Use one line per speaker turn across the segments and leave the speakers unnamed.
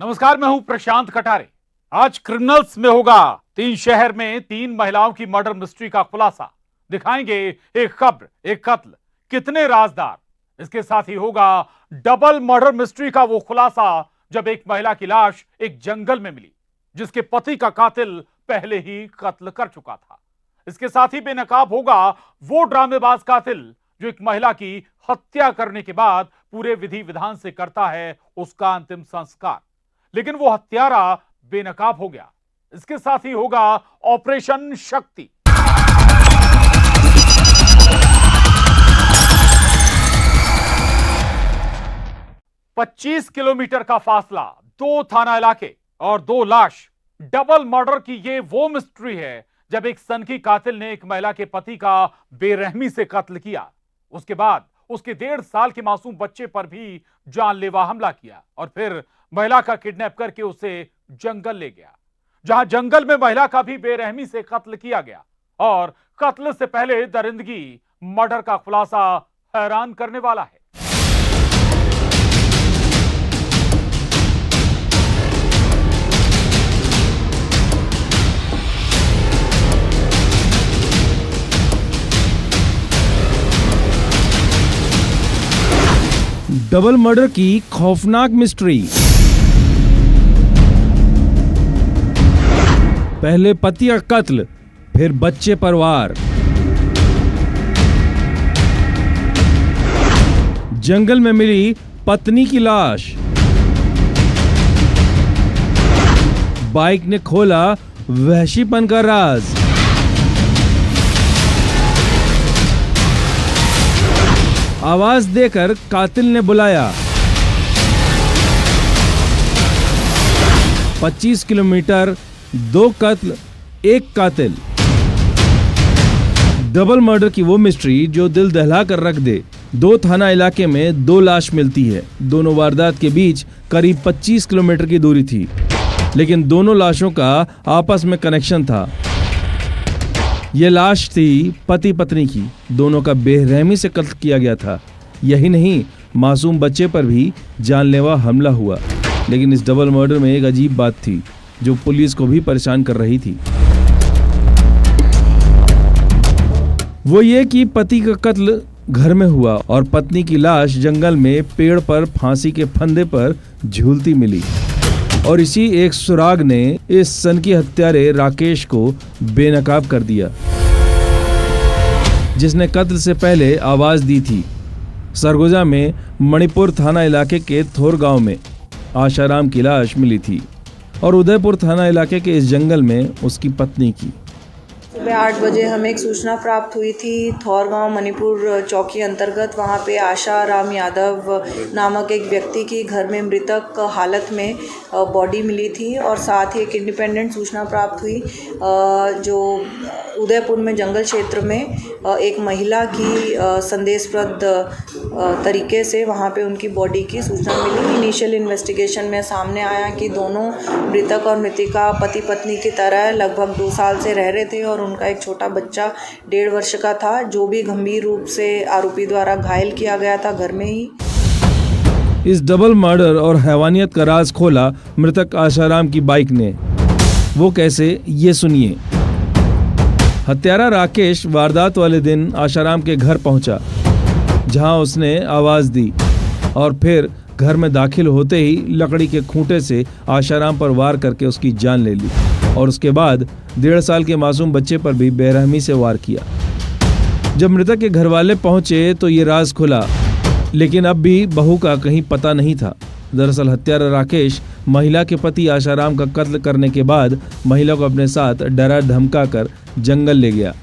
नमस्कार, मैं हूं प्रशांत कटारे। आज क्रिमिनल्स में होगा 3 शहर में 3 महिलाओं की मर्डर मिस्ट्री का खुलासा। दिखाएंगे एक कब्र, एक कत्ल, कितने राजदार। इसके साथ ही होगा डबल मर्डर मिस्ट्री का वो खुलासा जब एक महिला की लाश एक जंगल में मिली जिसके पति का कातिल पहले ही कत्ल कर चुका था। इसके साथ ही बेनकाब होगा वो ड्रामेबाज कातिल जो एक महिला की हत्या करने के बाद पूरे विधि विधान से करता है उसका अंतिम संस्कार, लेकिन वो हत्यारा बेनकाब हो गया। इसके साथ ही होगा ऑपरेशन शक्ति। पच्चीस किलोमीटर का फासला, 2 थाना इलाके और 2 लाश। डबल मर्डर की ये वो मिस्ट्री है जब एक सनकी कातिल ने एक महिला के पति का बेरहमी से कत्ल किया, उसके बाद उसके 1.5 साल के मासूम बच्चे पर भी जानलेवा हमला किया और फिर महिला का किडनैप करके उसे जंगल ले गया, जहां जंगल में महिला का भी बेरहमी से कत्ल किया गया। और कत्ल से पहले दरिंदगी मर्डर का खुलासा हैरान करने वाला है।
डबल मर्डर की खौफनाक मिस्ट्री। पहले पति का कत्ल, फिर बच्चे पर वार। जंगल में मिली पत्नी की लाश। बाइक ने खोला वहशीपन का राज। आवाज देकर कातिल ने बुलाया। 25 किलोमीटर, 2 कत्ल, 1 कातिल। डबल मर्डर की वो मिस्ट्री जो दिल दहला कर रख दे। 2 थाना इलाके में 2 लाश मिलती है। दोनों वारदात के बीच करीब 25 किलोमीटर की दूरी थी, लेकिन दोनों लाशों का आपस में कनेक्शन था। यह लाश थी पति पत्नी की। दोनों का बेरहमी से कत्ल किया गया था। यही नहीं, मासूम बच्चे पर भी जानलेवा हमला हुआ। लेकिन इस डबल मर्डर में एक अजीब बात थी जो पुलिस को भी परेशान कर रही थी। वो ये कि पति का कत्ल घर में हुआ और पत्नी की लाश जंगल में पेड़ पर फांसी के फंदे पर झूलती मिली। और इसी एक सुराग ने इस सनकी हत्यारे राकेश को बेनकाब कर दिया, जिसने कत्ल से पहले आवाज दी थी। सरगुजा में मणिपुर थाना इलाके के थोर गांव में आशाराम की लाश मिली थी और उदयपुर थाना इलाके के इस जंगल में उसकी पत्नी की।
सुबह 8 बजे हमें एक सूचना प्राप्त हुई थी थौर गांव मणिपुर चौकी अंतर्गत। वहां पे आशा राम यादव नामक एक व्यक्ति की घर में मृतक हालत में बॉडी मिली थी और साथ ही एक इंडिपेंडेंट सूचना प्राप्त हुई जो उदयपुर में जंगल क्षेत्र में एक महिला की संदेशप्रद तरीके से वहां पे उनकी बॉडी की सूचना मिली। इनिशियल इन्वेस्टिगेशन में सामने आया कि दोनों मृतक और मृतिका पति पत्नी की तरह लगभग 2 साल से रह रहे थे और उनका एक छोटा बच्चा 1.5 वर्ष का था, जो भी गंभीर रूप से आरोपी द्वारा घायल किया गया था घर में ही।
इस डबल मर्डर और हैवानियत का राज खोला मृतक आशाराम की बाइक ने। वो कैसे, ये सुनिए। हत्यारा राकेश वारदात वाले दिन आशाराम के घर पहुंचा, जहां उसने आवाज दी और फिर घर में दाखिल होते ही लकड़ी के खूंटे से आशाराम पर वार करके उसकी जान ले ली और उसके बाद 1.5 साल के मासूम बच्चे पर भी बेरहमी से वार किया। जब मृतक के घर वाले पहुंचे तो ये राज खुला, लेकिन अब भी बहू का कहीं पता नहीं था। दरअसल हत्यारा राकेश महिला के पति आशाराम का कत्ल करने के बाद महिला को अपने साथ डरा धमका कर जंगल ले गया।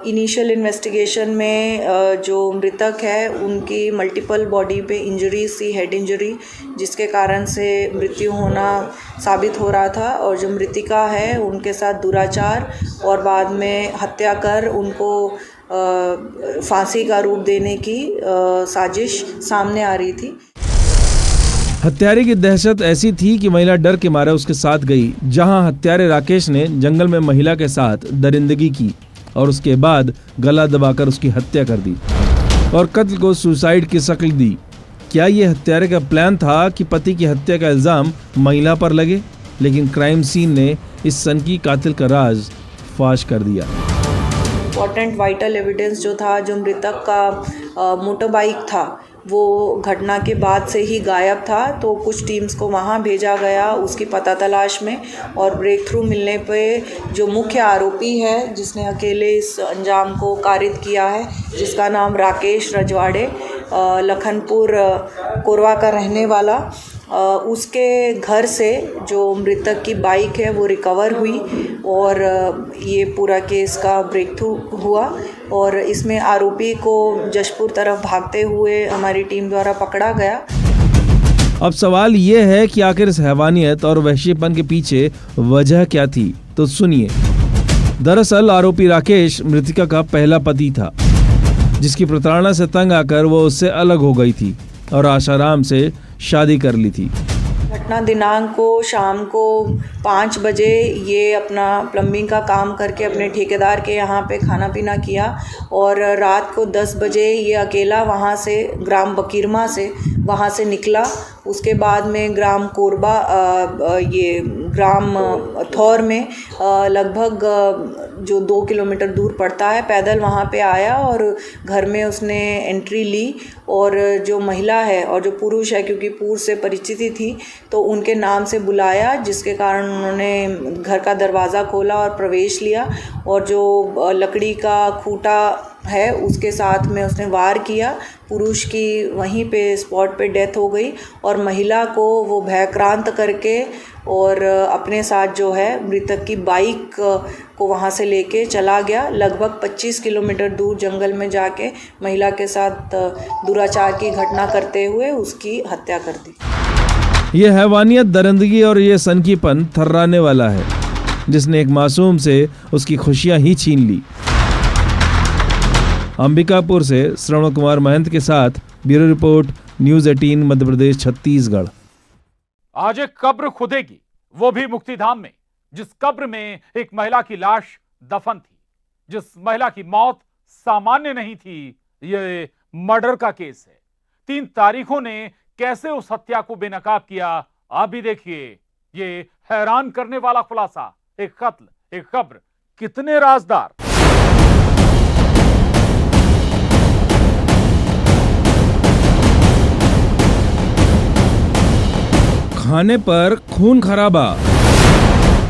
इनिशियल इन्वेस्टिगेशन में जो मृतक है उनकी मल्टीपल बॉडी पे इंजरीज थी, हेड इंजरी, जिसके कारण से मृत्यु होना साबित हो रहा था। और जो मृतिका है उनके साथ दुराचार और बाद में हत्या कर उनको फांसी का रूप देने की साजिश सामने आ रही थी।
हत्यारे की दहशत ऐसी थी कि महिला डर के मारे उसके साथ गई, जहां हत्यारे राकेश ने जंगल में महिला के साथ दरिंदगी की और उसके बाद गला दबाकर उसकी हत्या कर दी और कत्ल को सुसाइड की शक्ल दी। क्या ये हत्यारे का प्लान था कि पति की हत्या का इल्जाम महिला पर लगे? लेकिन क्राइम सीन ने इस सनकी कातिल का राज फाश कर दिया।
इम्पॉर्टेंट वाइटल एविडेंस जो था, जो मृतक का मोटर बाइक था, वो घटना के बाद से ही गायब था। तो कुछ टीम्स को वहाँ भेजा गया उसकी पता तलाश में, और ब्रेक थ्रू मिलने पे जो मुख्य आरोपी है जिसने अकेले इस अंजाम को कारित किया है, जिसका नाम राकेश रजवाड़े, लखनपुर कोरवा का रहने वाला, उसके घर से जो मृतक की बाइक है वो रिकवर हुई और ये पूरा केस का ब्रेक थ्रू हुआ। और इसमें आरोपी को जशपुर तरफ भागते हुए हमारी टीम द्वारा पकड़ा गया।
अब सवाल ये है कि आखिर इस हैवानियत और वहशीपन के पीछे वजह क्या थी, तो सुनिए। दरअसल आरोपी राकेश मृतिका का पहला पति था, जिसकी प्रताड़ना से तंग आकर वो उससे अलग हो गई थी और आशाराम से शादी कर ली थी।
घटना दिनांक को शाम को 5 बजे ये अपना प्लम्बिंग का काम करके अपने ठेकेदार के यहाँ पे खाना पीना किया, और रात को 10 बजे ये अकेला वहाँ से ग्राम बकीरमा से वहाँ से निकला। उसके बाद में ग्राम कोरबा ये ग्राम थौर में लगभग जो 2 किलोमीटर दूर पड़ता है, पैदल वहाँ पे आया और घर में उसने एंट्री ली। और जो महिला है और जो पुरुष है, क्योंकि पूर्व से परिचिति थी, तो उनके नाम से बुलाया, जिसके कारण उन्होंने घर का दरवाज़ा खोला और प्रवेश लिया। और जो लकड़ी का खूंटा है उसके साथ में उसने वार किया। पुरुष की वहीं पे स्पॉट पे डेथ हो गई और महिला को वो भयक्रांत करके और अपने साथ जो है मृतक की बाइक को वहाँ से लेके चला गया। लगभग 25 किलोमीटर दूर जंगल में जाके महिला के साथ दुराचार की घटना करते हुए उसकी हत्या कर दी।
ये हैवानियत, दरिंदगी और ये सनकीपन थर्राने वाला है, जिसने एक मासूम से उसकी खुशियां ही छीन ली। अंबिकापुर से श्रवण कुमार महंत के साथ bureau report, news 18 Madhya Pradesh, Chhattisgarh.
आज एक कब्र खुदेगी, वो भी मुक्तिधाम में, जिस कब्र में एक महिला की लाश दफन थी। जिस महिला की मौत सामान्य नहीं थी, ये मर्डर का केस है। 3 तारीखों ने कैसे उस हत्या को बेनकाब किया, आप भी देखिए। ये हैरान करने वाला खुलासा, एक कत्ल, एक कब्र, कितने राजदार।
खाने पर खून खराबा,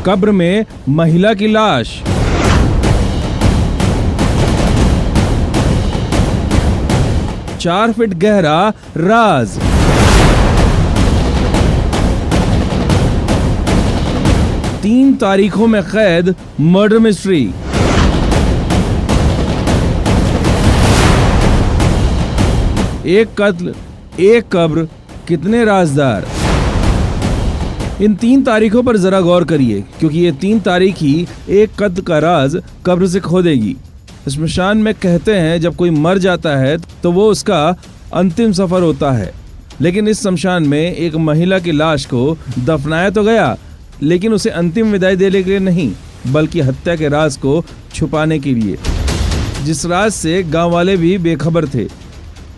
कब्र में महिला की लाश। चार फीट गहरा राज। तीन तारीखों में कैद, मर्डर मिस्ट्री। एक कत्ल, एक कब्र, कितने राजदार। इन 3 तारीखों पर जरा गौर करिए, क्योंकि ये 3 तारीख ही एक कत्ल का राज कब्र से खोदेगी। श्मशान में कहते हैं जब कोई मर जाता है तो वो उसका अंतिम सफर होता है, लेकिन इस शमशान में एक महिला की लाश को दफनाया तो गया, लेकिन उसे अंतिम विदाई देने के लिए नहीं, बल्कि हत्या के राज को छुपाने के लिए, जिस राज से गांव वाले भी बेखबर थे।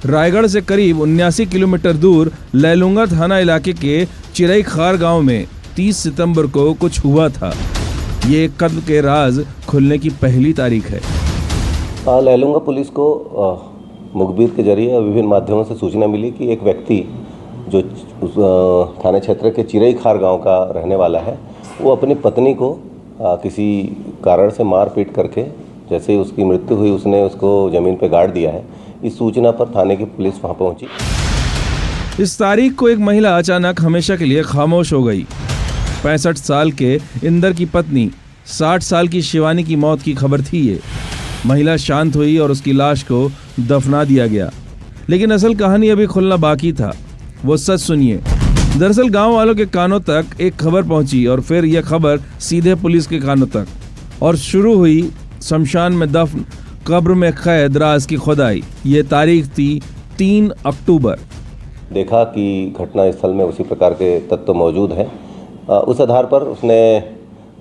रायगढ़ से करीब 79 किलोमीटर दूर लैलूंगा थाना इलाके के चिरई खार गांव में 30 सितंबर को कुछ हुआ था। ये कत्ल के राज खुलने की पहली तारीख है।
लैलूंगा पुलिस को मुखबिर के जरिए और विभिन्न माध्यमों से सूचना मिली कि एक व्यक्ति जो उस थाना क्षेत्र के चिरई खार गांव का रहने वाला है, वो अपनी पत्नी को किसी कारण से मार पीट करके, जैसे ही उसकी मृत्यु हुई, उसने उसको ज़मीन पर गाड़ दिया है। इस सूचना पर थाने की पुलिस वहां पहुंची।
इस तारीख को एक महिला अचानक हमेशा के लिए खामोश हो गई। 65 साल के इंदर की पत्नी 60 साल की शिवानी की मौत की खबर थी ये। महिला शांत हुई और उसकी लाश को दफना दिया गया, लेकिन असल कहानी अभी खुलना बाकी था। वो सच सुनिए। दरअसल गांव वालों के कानों तक एक खबर पहुंची और फिर यह खबर सीधे पुलिस के कानों तक, और शुरू हुई शमशान में दफन, कब्र में कैद राज की खुदाई। ये तारीख थी 3 अक्टूबर।
देखा कि घटना स्थल में उसी प्रकार के तत्व मौजूद हैं। उस आधार पर उसने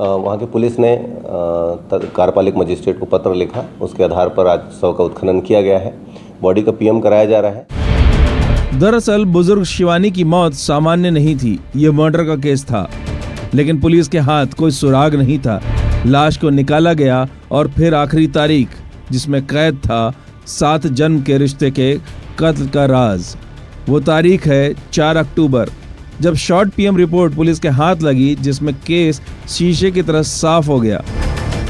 वहाँ की पुलिस ने कार्यपालिक मजिस्ट्रेट को पत्र लिखा। उसके आधार पर आज शव का उत्खनन किया गया है। बॉडी का पीएम कराया जा रहा है।
दरअसल बुजुर्ग शिवानी की मौत सामान्य नहीं थी, ये मर्डर का केस था। लेकिन पुलिस के हाथ कोई सुराग नहीं था। लाश को निकाला गया और फिर आखिरी तारीख जिसमें कैद था 7 जन्म के रिश्ते के कत्ल का राज। वो तारीख है 4 अक्टूबर, जब शॉर्ट पीएम रिपोर्ट पुलिस के हाथ लगी, जिसमें केस शीशे की तरह साफ हो गया।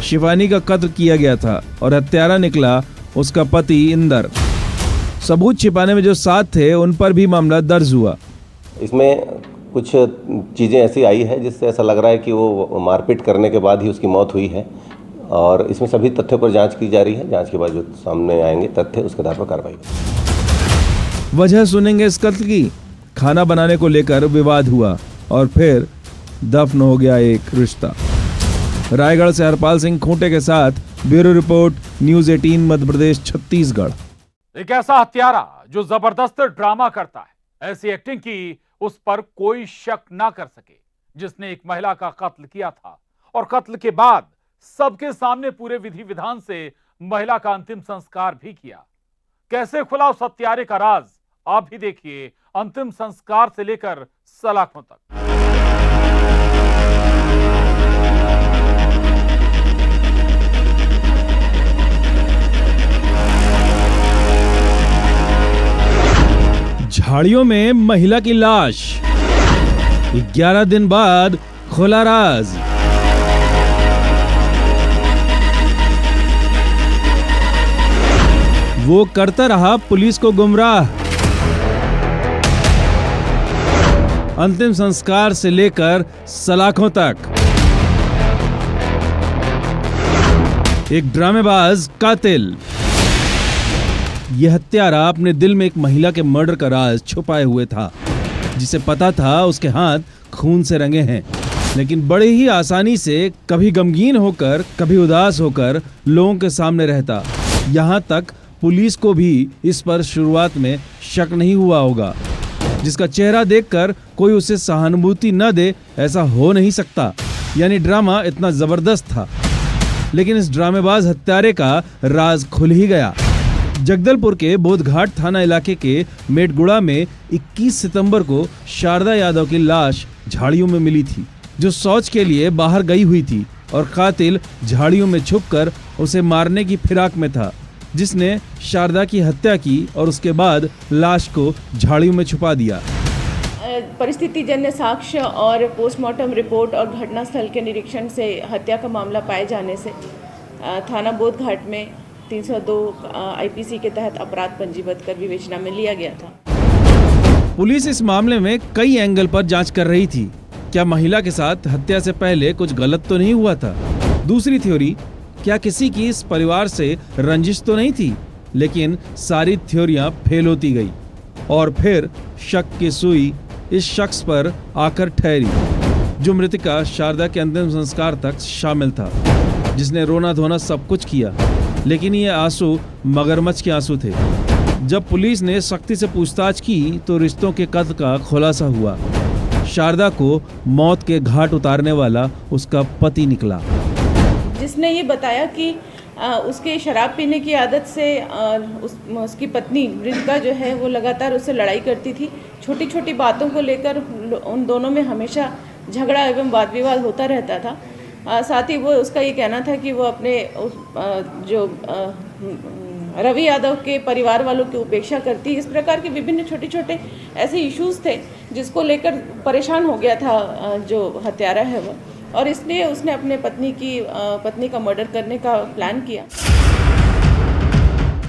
शिवानी का कत्ल किया गया था और हत्यारा निकला उसका पति इंदर। सबूत छिपाने में जो साथ थे उन पर भी मामला दर्ज हुआ।
इसमें कुछ चीज़ें ऐसी आई है जिससे ऐसा लग रहा है कि वो मारपीट करने के बाद ही उसकी मौत हुई है, और इसमें सभी तथ्यों पर जांच की जा रही है। जांच के बाद जो सामने आएंगे तथ्य, उसके आधार पर कार्रवाई होगी।
वजह सुनेंगे इस कत्ल की। खाना बनाने को लेकर विवाद हुआ और फिर दफन हो गया एक रिश्ता। रायगढ़ से हरपाल सिंह खूंटे के साथ bureau report, news 18 Madhya Pradesh Chhattisgarh.
एक ऐसा हत्यारा जो जबरदस्त ड्रामा करता है, ऐसी एक्टिंग की उस पर कोई शक ना कर सके, जिसने एक महिला का कत्ल किया था और कत्ल के बाद सबके सामने पूरे विधि विधान से महिला का अंतिम संस्कार भी किया। कैसे खुला उस हत्यारे का राज, आप भी देखिए अंतिम संस्कार से लेकर सलाखों तक।
झाड़ियों में महिला की लाश, 11 दिन बाद खुला राज। वो करता रहा पुलिस को गुमराह। अंतिम संस्कार से लेकर सलाखों तक एक ड्रामेबाज कातिल। यह हत्यारा अपने दिल में एक महिला के मर्डर का राज छुपाए हुए था, जिसे पता था उसके हाथ खून से रंगे हैं, लेकिन बड़े ही आसानी से कभी गमगीन होकर कभी उदास होकर लोगों के सामने रहता। यहाँ तक पुलिस को भी इस पर शुरुआत में शक नहीं हुआ होगा। जिसका चेहरा देखकर कोई उसे सहानुभूति न दे, ऐसा हो नहीं सकता। यानी ड्रामा इतना जबरदस्त था, लेकिन इस ड्रामेबाज हत्यारे का राज खुल ही गया। जगदलपुर के बोधघाट थाना इलाके के मेटगुड़ा में 21 सितंबर को शारदा यादव की लाश झाड़ियों में मिली थी, जो शौच के लिए बाहर गई हुई थी और कातिल झाड़ियों में छुपकर उसे मारने की फिराक में था, जिसने शारदा की हत्या की और उसके बाद लाश को झाड़ियों में छुपा दिया।
परिस्थिति जन्य साक्ष्य और पोस्टमार्टम रिपोर्ट और घटनास्थल के निरीक्षण से हत्या का मामला पाए जाने से थाना बोधघाट में 302 आईपीसी के तहत अपराध पंजीबद्ध कर विवेचना में लिया गया था।
पुलिस इस मामले में कई एंगल पर जांच कर रही थी। क्या महिला के साथ हत्या से पहले कुछ गलत तो नहीं हुआ था? दूसरी थ्योरी, क्या किसी की इस परिवार से रंजिश तो नहीं थी? लेकिन सारी थ्योरियां फेल होती गई और फिर शक की सुई इस शख्स पर आकर ठहरी, जो मृतका शारदा के अंतिम संस्कार तक शामिल था, जिसने रोना धोना सब कुछ किया। लेकिन ये आंसू मगरमच्छ के आंसू थे। जब पुलिस ने सख्ती से पूछताछ की तो रिश्तों के कत्ल का खुलासा हुआ। शारदा को मौत के घाट उतारने वाला उसका पति निकला,
जिसने ये बताया कि उसके शराब पीने की आदत से उसकी पत्नी मृतका जो है वो लगातार उससे लड़ाई करती थी। छोटी छोटी बातों को लेकर उन दोनों में हमेशा झगड़ा एवं वाद विवाद होता रहता था। साथ ही वो उसका ये कहना था कि वो अपने जो रवि यादव के परिवार वालों की उपेक्षा करती। इस प्रकार के विभिन्न छोटे छोटे ऐसे इश्यूज थे जिसको लेकर परेशान हो गया था जो हत्यारा है वो, और इसलिए उसने अपने पत्नी का मर्डर करने का प्लान किया।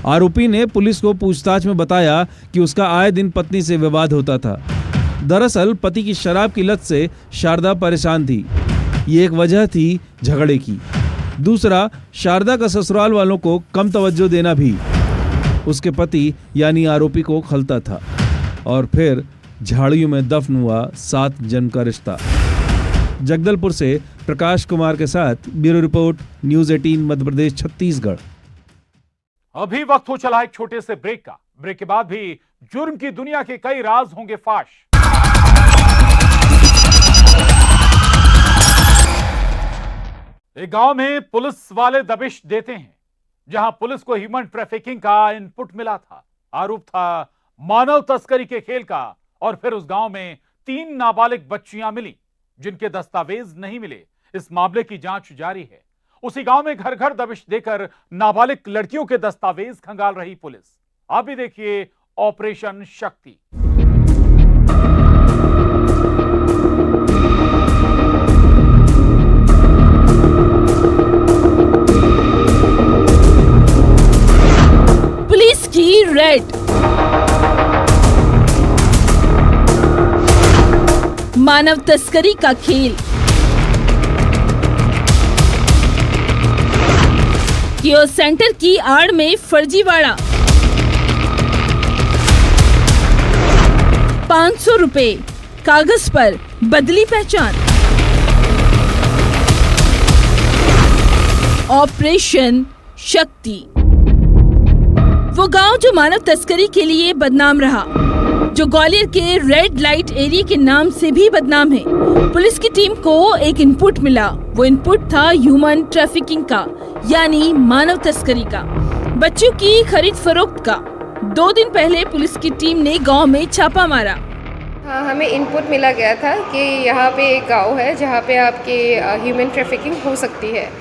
आरोपी ने पुलिस को पूछताछ में बताया कि उसका आए दिन पत्नी से विवाद होता था। दरअसल पति की शराब की लत से शारदा परेशान थी। ये एक वजह थी झगड़े की। दूसरा, शारदा का ससुराल वालों को कम तवज्जो देना भी उसके पति यानी आरोपी को खलता था। और फिर झाड़ियों में दफन हुआ 7 जन्म का रिश्ता। जगदलपुर से प्रकाश कुमार के साथ bureau report, news 18 Madhya Pradesh Chhattisgarh.
अभी वक्त हो चला एक छोटे से ब्रेक का। ब्रेक के बाद भी जुर्म की दुनिया के कई राज होंगे फाश। एक गांव में पुलिस वाले दबिश देते हैं, जहां पुलिस को ह्यूमन ट्रैफिकिंग का इनपुट मिला था। आरोप था मानव तस्करी के खेल का। और फिर उस गांव में 3 नाबालिग बच्चियां मिली जिनके दस्तावेज नहीं मिले। इस मामले की जांच जारी है। उसी गांव में घर घर दबिश देकर नाबालिग लड़कियों के दस्तावेज खंगाल रही पुलिस। आप भी देखिए ऑपरेशन शक्ति।
पुलिस की रेड। मानव तस्करी का खेल। कियोस्क सेंटर की आड़ में फर्जीवाड़ा। 500 रुपए कागज पर बदली पहचान। ऑपरेशन शक्ति। वो गांव जो मानव तस्करी के लिए बदनाम रहा, जो ग्वालियर के रेड लाइट एरिया के नाम से भी बदनाम है। पुलिस की टीम को एक इनपुट मिला। वो इनपुट था ह्यूमन ट्रैफिकिंग का, यानी मानव तस्करी का, बच्चों की खरीद फरोख्त का। 2 दिन पहले पुलिस की टीम ने गांव में छापा मारा।
हाँ, हमें इनपुट मिला गया था कि यहाँ पे एक गांव है जहाँ पे आपके ह्यूमन ट्रैफिकिंग हो सकती है।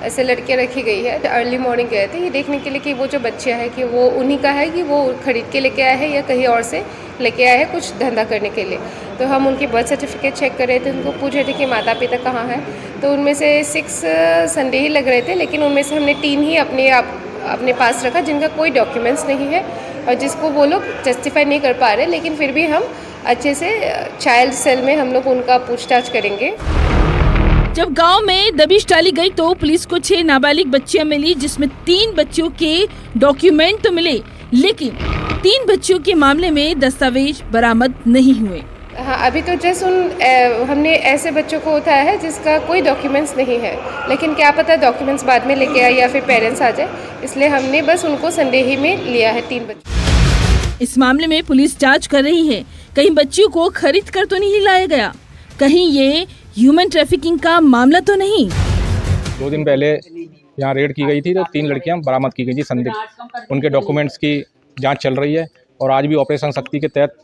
ऐसे लड़कियाँ रखी गई है। अर्ली मॉर्निंग गए थे ये देखने के लिए कि वो जो बच्चियाँ हैं कि वो उन्हीं का है कि वो खरीद के लेके आए हैं या कहीं और से लेके आए हैं कुछ धंधा करने के लिए। तो हम उनकी बर्थ सर्टिफिकेट चेक कर रहे थे, उनको पूछ रहे थे कि माता पिता कहाँ हैं। तो उनमें से 6 संदेही लग रहे थे, लेकिन उनमें से हमने 3 ही अपने पास रखा जिनका कोई डॉक्यूमेंट्स नहीं है और जिसको वो लोग जस्टिफाई नहीं कर पा रहे। लेकिन फिर भी हम अच्छे से चाइल्ड सेल में हम लोग उनका पूछताछ करेंगे।
जब गांव में दबिश डाली गई तो पुलिस को 6 नाबालिग बच्चियां मिली, जिसमें 3 बच्चियों के डॉक्यूमेंट तो मिले, लेकिन 3 बच्चियों के मामले में दस्तावेज बरामद नहीं हुए।
हाँ, अभी तो जस्ट हमने ऐसे बच्चों को उठाया है जिसका कोई डॉक्यूमेंट्स नहीं है, लेकिन क्या पता डॉक्यूमेंट्स बाद में लेके आए या फिर पेरेंट्स आ जाए, इसलिए हमने बस उनको संदेही में लिया है 3 बच्चे।
इस मामले में पुलिस जांच कर रही है। कहीं बच्चियों को खरीद कर तो नहीं लाया गया, कहीं ये ह्यूमन ट्रैफिकिंग का मामला तो नहीं।
2 दिन पहले यहाँ रेड की गई थी तो 3 लड़कियाँ बरामद की गई थी संदिग्ध। उनके डॉक्यूमेंट्स की जांच चल रही है और आज भी ऑपरेशन शक्ति के तहत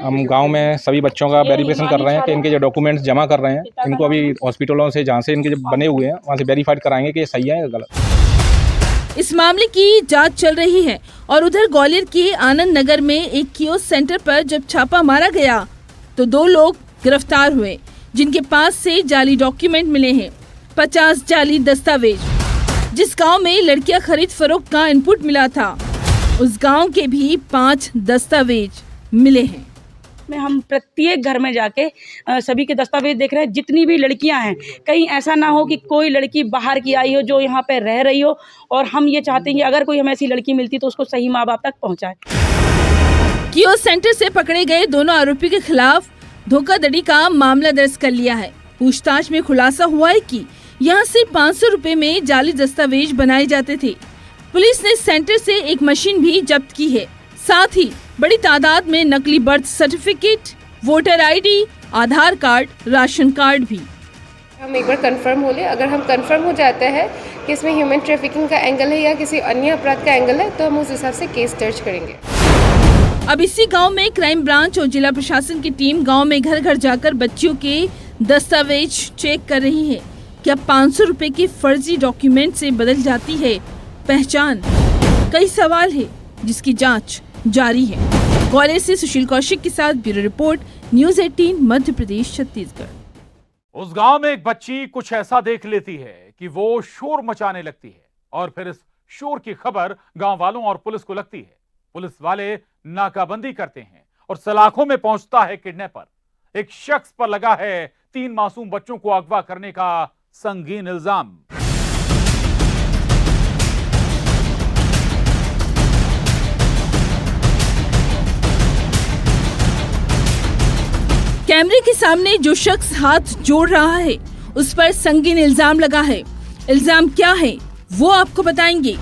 हम गांव में सभी बच्चों का वेरिफिकेशन कर रहे हैं कि इनके जो डॉक्यूमेंट्स जमा कर रहे हैं, इनको अभी हॉस्पिटलों से जहाँ से इनके जो बने हुए हैं वहाँ से वेरीफाइड कराएंगे कि ये सही है या गलत।
इस मामले की जांच चल रही है। और उधर ग्वालियर के आनंद नगर में एक कियोस्क सेंटर पर जब छापा मारा गया तो 2 लोग गिरफ्तार हुए जिनके पास से जाली डॉक्यूमेंट मिले हैं, 50 जाली दस्तावेज। जिस गांव में लड़कियां खरीद फरोख्त का इनपुट मिला था, उस गांव के भी 5 दस्तावेज मिले हैं।
में हम प्रत्येक घर में जाके सभी के दस्तावेज देख रहे हैं, जितनी भी लड़कियां हैं। कहीं ऐसा ना हो कि कोई लड़की बाहर की आई हो जो यहाँ पे रह रही हो, और हम ये चाहते हैं कि अगर कोई हमें ऐसी लड़की मिलती तो उसको सही माँ बाप तक पहुँचाए।
कियोस्क सेंटर से पकड़े गए दोनों आरोपियों के खिलाफ धोखाधड़ी का मामला दर्ज कर लिया है। पूछताछ में खुलासा हुआ है कि यहाँ सिर्फ 500 रुपए में जाली दस्तावेज बनाए जाते थे। पुलिस ने सेंटर से एक मशीन भी जब्त की है, साथ ही बड़ी तादाद में नकली बर्थ सर्टिफिकेट, वोटर आईडी, आधार कार्ड, राशन कार्ड भी।
हम एक बार कंफर्म हो ले, अगर हम कंफर्म हो जाते हैं कि इसमें ह्यूमन ट्रैफिकिंग का एंगल है या किसी अन्य अपराध का एंगल है, तो हम उस हिसाब से केस दर्ज करेंगे।
अब इसी गांव में क्राइम ब्रांच और जिला प्रशासन की टीम गांव में घर घर जाकर बच्चियों के दस्तावेज चेक कर रही है। क्या 500 रुपए के फर्जी डॉक्यूमेंट से बदल जाती है पहचान? कई सवाल है जिसकी जांच जारी है। ग्वालियर से सुशील कौशिक के साथ bureau report, news 18 Madhya Pradesh Chhattisgarh.
उस गांव में एक बच्ची कुछ ऐसा देख लेती है कि वो शोर मचाने लगती है और फिर इस शोर की खबर गांव वालों और पुलिस को लगती है। पुलिस वाले नाकाबंदी करते हैं और सलाखों में पहुंचता है किडनैपर। एक शख्स पर लगा है 3 मासूम बच्चों को अगवा करने का संगीन इल्जाम।
कैमरे के सामने जो शख्स हाथ जोड़ रहा है उस पर संगीन इल्जाम लगा है। इल्जाम क्या है वो आपको बताएंगे,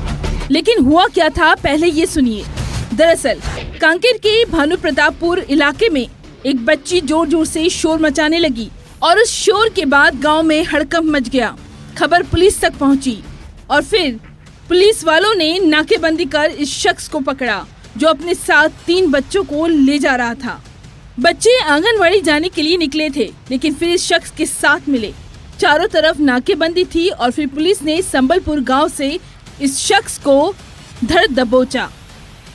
लेकिन हुआ क्या था पहले ये सुनिए। दरअसल कांकेर के भानु प्रतापपुर इलाके में एक बच्ची जोर जोर से शोर मचाने लगी और उस शोर के बाद गांव में हड़कंप मच गया। खबर पुलिस तक पहुंची और फिर पुलिस वालों ने नाकेबंदी कर इस शख्स को पकड़ा।
जो अपने साथ 3 बच्चों को ले जा रहा था। बच्चे आंगनवाड़ी जाने के लिए निकले थे, लेकिन फिर इस शख्स के साथ मिले। चारों तरफ नाकेबंदी थी और फिर पुलिस ने संबलपुर गांव से इस शख्स को धर दबोचा।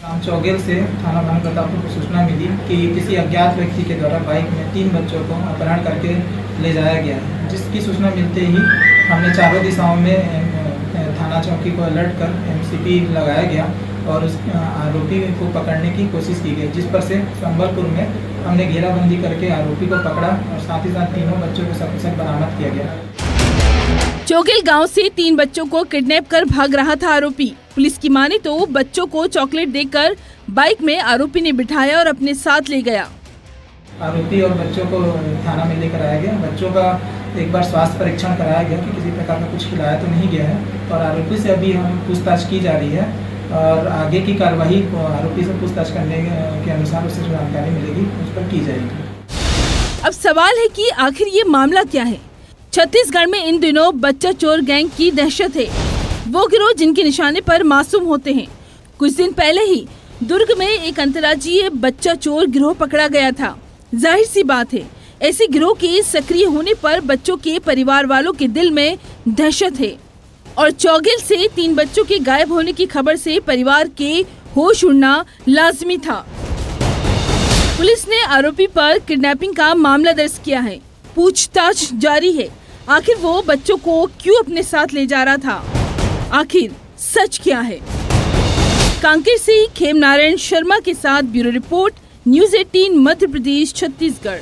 गांव चौगेल से थाना भानु प्रतापपुर को सूचना मिली कि किसी अज्ञात व्यक्ति के द्वारा बाइक में 3 बच्चों को अपहरण करके ले जाया गया है, जिसकी सूचना मिलते ही हमने चारों दिशाओं में थाना चौकी को अलर्ट कर MCP लगाया गया और उस आरोपी को पकड़ने की कोशिश की गई, जिस पर से संबलपुर में हमने घेराबंदी करके आरोपी को पकड़ा और साथ ही साथ तीनों बच्चों को सकुशल बरामद किया गया।
चौगेल गांव से 3 बच्चों को किडनैप कर भाग रहा था आरोपी। पुलिस की माने तो बच्चों को चॉकलेट देकर बाइक में आरोपी ने बिठाया और अपने साथ ले गया।
आरोपी और बच्चों को थाना में लेकर आया गया। बच्चों का एक बार स्वास्थ्य परीक्षण कराया गया कि किसी प्रकार का कुछ खिलाया तो नहीं गया है और आरोपी से अभी हम पूछताछ की जा रही है और आगे की कार्रवाई आरोपी से पूछताछ करने के अनुसार उससे जो जानकारी मिलेगी उस पर की जाएगी।
अब सवाल है कि आखिर ये मामला क्या है। छत्तीसगढ़ में इन दिनों बच्चा चोर गैंग की दहशत है। वो गिरोह जिनके निशाने पर मासूम होते हैं। कुछ दिन पहले ही दुर्ग में एक अंतर्राज्यीय बच्चा चोर गिरोह पकड़ा गया था। जाहिर सी बात है, ऐसे गिरोह के सक्रिय होने पर बच्चों के परिवार वालों के दिल में दहशत है और चौगेल से 3 बच्चों के गायब होने की खबर से परिवार के होश उड़ना लाजमी था। पुलिस ने आरोपी पर किडनैपिंग का मामला दर्ज किया है। पूछताछ जारी है। आखिर वो बच्चों को क्यों अपने साथ ले जा रहा था? आखिर सच क्या है? कांकेर से खेम नारायण शर्मा के साथ bureau report, news 18 Madhya Pradesh Chhattisgarh.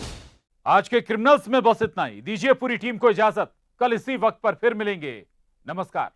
आज के क्रिमिनल्स में बस इतना ही। दीजिए पूरी टीम को इजाजत। कल इसी वक्त पर फिर मिलेंगे। नमस्कार।